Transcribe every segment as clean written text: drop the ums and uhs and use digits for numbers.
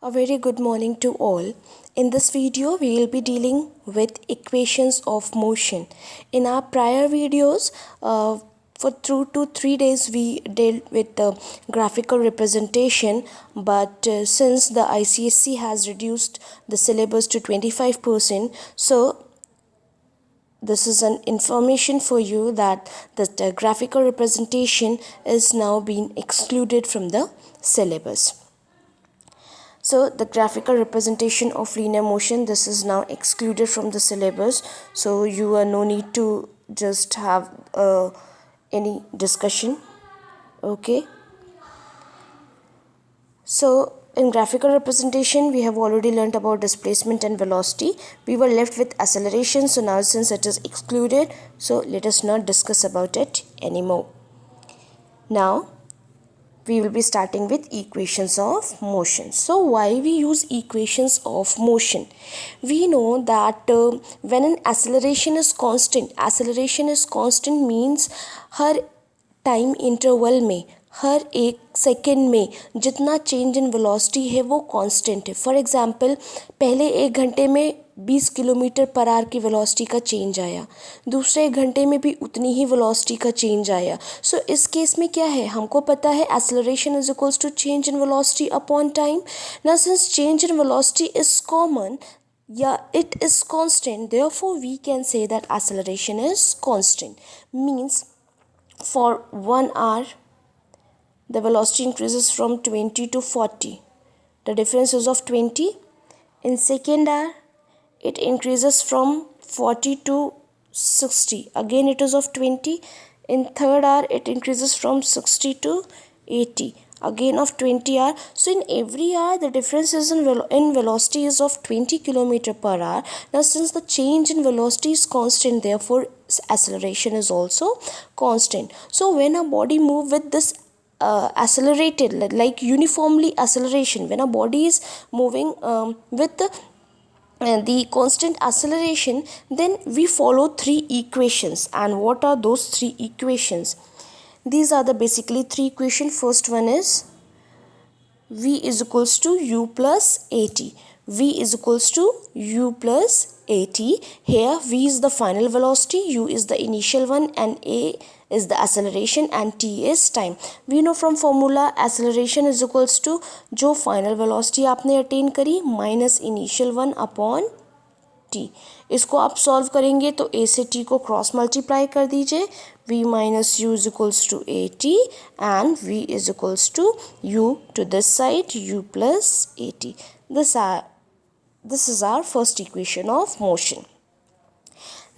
A very good morning to all. In this video, we will be dealing with equations of motion. In our prior videos, for 2 to 3 days, we dealt with the graphical representation. But since the ICSC has reduced the syllabus to 25%, so this is an information for you that the graphical representation is now being excluded from the syllabus. So the graphical representation of linear motion, this is now excluded from the syllabus. So you are no need to just have any discussion. Okay. So in graphical representation, we have already learnt about displacement and velocity. We were left with acceleration. So now since it is excluded, so let us not discuss about it anymore. Now we will be starting with equations of motion. So why we use equations of motion? We know that when an acceleration is constant means her time interval में, हर एक second में जितना change in velocity है वो constant है. For example पहले 1 घंटे में 20 किलोमीटर पर आवर की वेलोसिटी का चेंज आया, दूसरे 1 घंटे में भी उतनी ही वेलोसिटी का चेंज आया. सो इस केस में क्या है, हमको पता है acceleration is equals to change in velocity upon time. Now since change in velocity is common, it is constant, therefore we can say that acceleration is constant. Means for 1 hour the velocity increases from 20 to 40. The difference is of 20. In second hour it increases from 40 to 60. Again it is of 20. In third hour it increases from 60 to 80. Again of 20 hour. So in every hour the difference is in velocity is of 20 kilometer per hour. Now since the change in velocity is constant, therefore acceleration is also constant. So when a body move with this accelerated, like uniformly acceleration, when a body is moving with the constant acceleration, then we follow 3 equations. And what are those 3 equations? These are the basically 3 equations. First one is v is equals to u plus at. V is equals to u plus at. Here v is the final velocity, u is the initial one, and a is the acceleration and t is time. We know from formula acceleration is equals to जो final velocity आपने attain करी minus initial one upon t. इसको आप solve करेंगे तो a से t को cross multiply कर दीजिए. v minus u is equals to at and v is equals to u to this side, u plus at. This is our first equation of motion.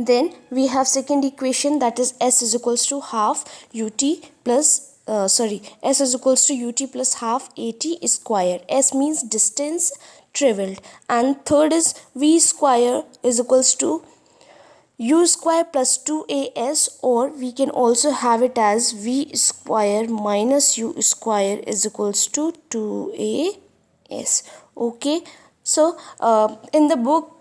Then we have second equation, that is s is equals to half ut plus s is equals to ut plus half at square. S means distance traveled, and third is v square is equals to u square plus 2as, or we can also have it as v square minus u square is equals to 2as. Okay, so in the book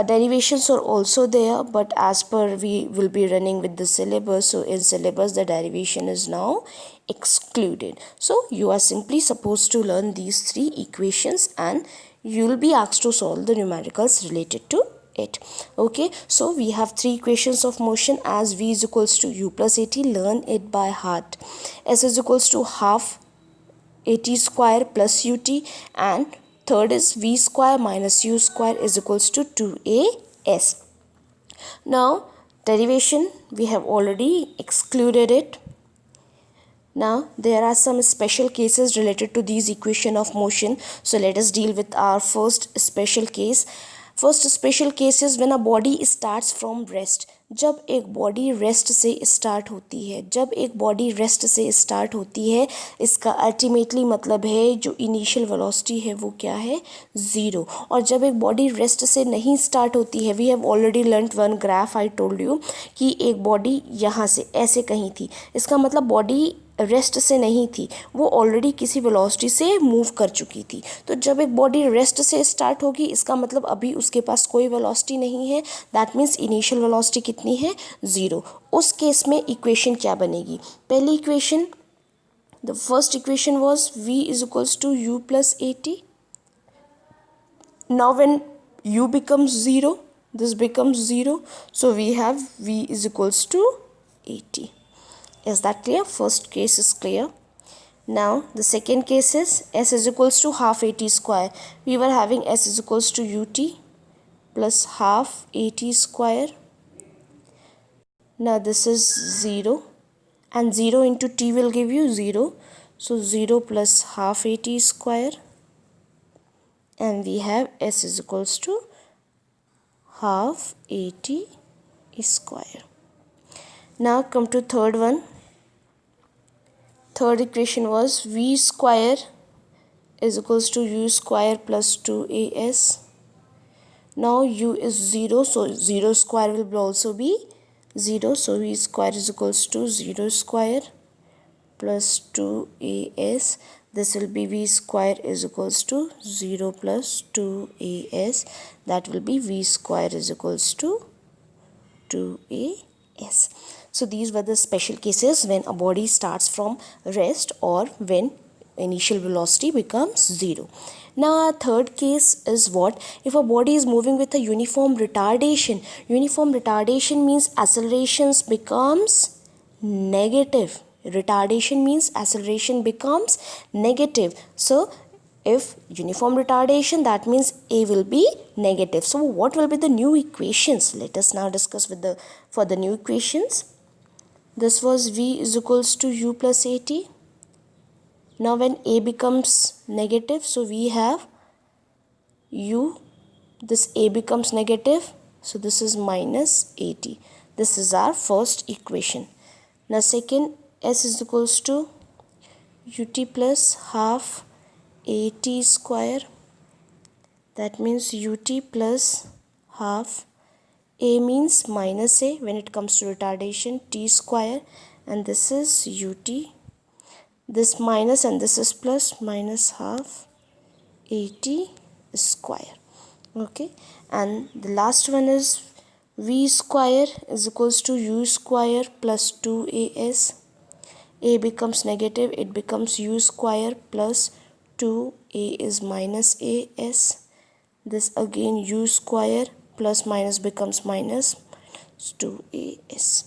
derivations are also there, but as per we will be running with the syllabus, so in syllabus the derivation is now excluded. So you are simply supposed to learn these 3 equations and you will be asked to solve the numericals related to it. Okay, so we have 3 equations of motion as v is equals to u plus at. Learn it by heart. S is equals to half at square plus ut, and third is v square minus u square is equals to 2as. Now derivation we have already excluded it. Now there are some special cases related to these equation of motion. So let us deal with our first special case. First special case is when a body starts from rest. जब एक body rest से start होती है, जब एक body rest से start होती है, इसका अल्टीमेटली मतलब है जो इनिशियल वेलोसिटी है वो क्या है, 0. और जब एक बॉडी रेस्ट से नहीं स्टार्ट होती है, we have already learned one graph, I told you कि एक बॉडी यहाँ से ऐसे कहीं थी, इसका मतलब बॉडी रेस्ट से नहीं थी, वो ऑलरेडी किसी वेलोसिटी से मूव कर चुकी थी. तो जब एक बॉडी रेस्ट से स्टार्ट होगी, इसका मतलब अभी उसके पास कोई वेलोसिटी नहीं है, दैट मीन्स इनिशियल वेलोसिटी कितनी है, 0. उस केस में इक्वेशन क्या बनेगी? पहली equation, the first equation was v is equals to u plus at. Now when u becomes 0, this becomes 0. So we have v is equals to 80. Is that clear? First case is clear. Now the second case is s is equals to half at square. We were having s is equals to ut plus half at square. Now this is 0 and 0 into t will give you 0. So 0 plus half at square, and we have s is equals to half at square. Now come to third one. Third equation was v square is equals to u square plus 2as. Now u is 0, so 0 square will also be 0. So v square is equals to 0 square plus 2as. This will be v square is equals to 0 plus 2as. That will be v square is equals to 2as. So these were the special cases when a body starts from rest or when initial velocity becomes 0. Now our third case is what? If a body is moving with a uniform retardation. Uniform retardation means accelerations becomes negative. Retardation means acceleration becomes negative. So if uniform retardation, that means a will be negative. So what will be the new equations? Let us now discuss for the new equations. This was v is equals to u plus at. Now when a becomes negative, so we have u, this a becomes negative, so this is minus at. This is our first equation. Now second, s is equals to ut plus half at square. That means ut plus half. A means minus a when it comes to retardation, t square, and this is ut. This minus and this is plus, minus half at square. Okay, and the last one is v square is equals to u square plus 2as. A becomes negative, it becomes u square plus 2a is minus as. This again u square plus minus becomes minus 2as.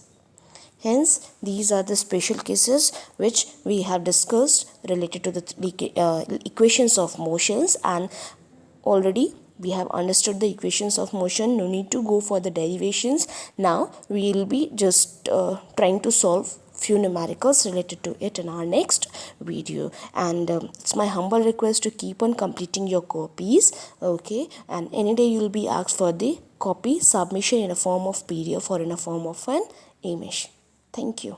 Hence, these are the special cases which we have discussed related to the equations of motions, and already we have understood the equations of motion. No need to go for the derivations. Now we will be just trying to solve few numericals related to it in our next video, and it's my humble request to keep on completing your copies. Okay, and any day you will be asked for the copy submission in a form of PDF or in a form of an image. Thank you.